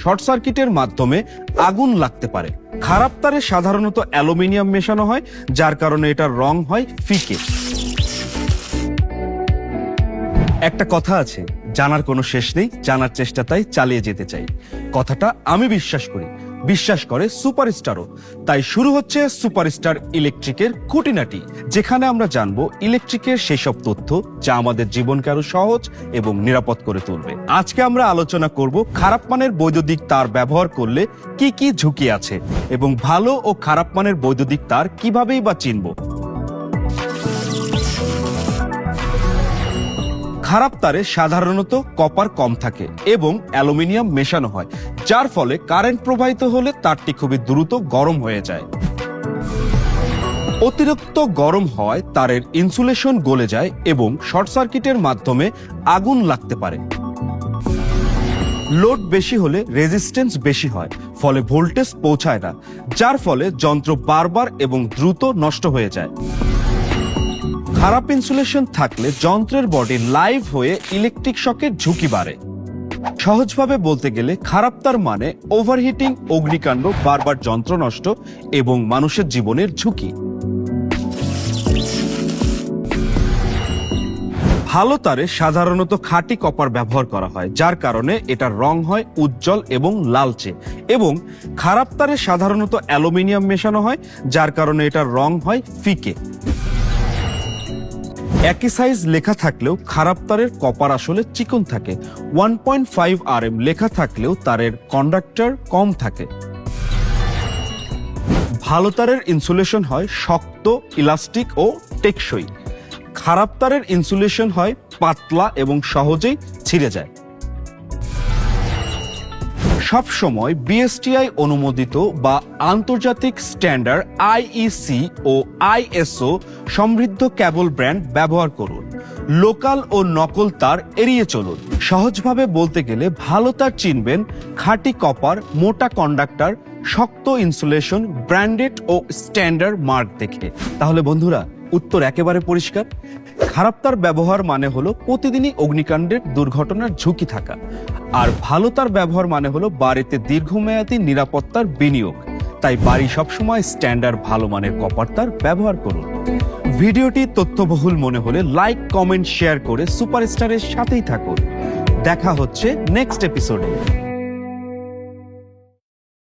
Short সার্কিটের মাধ্যমে আগুন লাগতে পারে। খারাপ তারে সাধারণত অ্যালুমিনিয়াম মেশানো হয়, যার কারণে এটার রং হয় ফিকে। একটা কথা আছে, জানার কোনো শেষ নেই, জানার চেষ্টা তাই চালিয়ে যেতে চাই। কথাটা আমি বিশ্বাস করি, বিশ্বাস করে সুপারস্টারও। তাই শুরু হচ্ছে সুপারস্টার ইলেকট্রিকের খুঁটিনাটি, যেখানে আমরা জানবো ইলেকট্রিকের সেসব তথ্য যা আমাদের জীবনকে আরো সহজ এবং নিরাপদ করে তুলবে। আজকে আমরা আলোচনা করব খারাপ মানের বৈদ্যুতিক তার ব্যবহার করলে কি কি ঝুঁকি আছে এবং ভালো ও খারাপ মানের বৈদ্যুতিক তার কিভাবেই বা চিনব। খারাপ তারে সাধারণত কপার কম থাকে এবং অ্যালুমিনিয়াম মেশানো হয়, যার ফলে কারেন্ট প্রবাহিত হলে তারটি খুবই দ্রুত গরম হয়ে যায়। অতিরিক্ত গরম হয় তারের ইনসুলেশন গলে যায় এবং শর্ট সার্কিটের মাধ্যমে আগুন লাগতে পারে। লোড বেশি হলে রেজিস্ট্যান্স বেশি হয়, ফলে ভোল্টেজ পৌঁছায় না, যার ফলে যন্ত্র বারবার এবং দ্রুত নষ্ট হয়ে যায়। খারাপ ইনসুলেশন থাকলে যন্ত্রের বডি লাইভ হয়ে ইলেকট্রিক শকের ঝুঁকি বাড়ে। সহজভাবে বলতে গেলে খারাপ তার মানে ওভারহিটিং, অগ্নিকাণ্ড, বারবার যন্ত্র নষ্ট এবং মানুষের জীবনের ঝুঁকি। ভালো তারে সাধারণত খাঁটি কপার ব্যবহার করা হয়, যার কারণে এটার রং হয় উজ্জ্বল এবং লালচে, এবং খারাপ তারে সাধারণত অ্যালুমিনিয়াম মেশানো হয়, যার কারণে এটার রং হয় ফিকে। একই সাইজ লেখা থাকলেও খারাপ তারের কপার আসলে চিকন থাকে। 1.5 RM লেখা থাকলেও তারের কন্ডাক্টর কম থাকে। ভালো তারের ইনসুলেশন হয় শক্ত, ইলাস্টিক ও টেকসই। খারাপ তারের ইনসুলেশন হয় পাতলা এবং সহজেই ছিঁড়ে যায়। সব সময় বিএসটিআই অনুমোদিত বা আন্তর্জাতিক স্ট্যান্ডার্ড IEC ও ISO সমৃদ্ধ কেবল ব্র্যান্ড ব্যবহার করুন। লোকাল ও নকল তার এড়িয়ে চলুন। সহজভাবে বলতে গেলে ভালো তার চিনবেন খাঁটি কপার, মোটা কন্ডাক্টর, শক্ত ইনসুলেশন, ব্র্যান্ডেড ও স্ট্যান্ডার্ড মার্ক দেখে। তাহলে বন্ধুরা, উত্তর একেবারে পরিষ্কার। খারাপ তার ব্যবহার মানে হলো প্রতিদিনই অগ্নিকাণ্ডের দুর্ঘটনার ঝুঁকি থাকা, আর ভালো তার ব্যবহার মানে হলো বাড়িতে দীর্ঘমেয়াদী নিরাপত্তার বিনিয়োগ। তাই বাড়ি সবসময় স্ট্যান্ডার্ড ভালো মানের কপার তার ব্যবহার করুন। ভিডিওটি তথ্যবহুল মনে হলে লাইক, কমেন্ট, শেয়ার করে সুপারস্টারের সাথেই থাকুন। দেখা হচ্ছে নেক্সট এপিসোডে।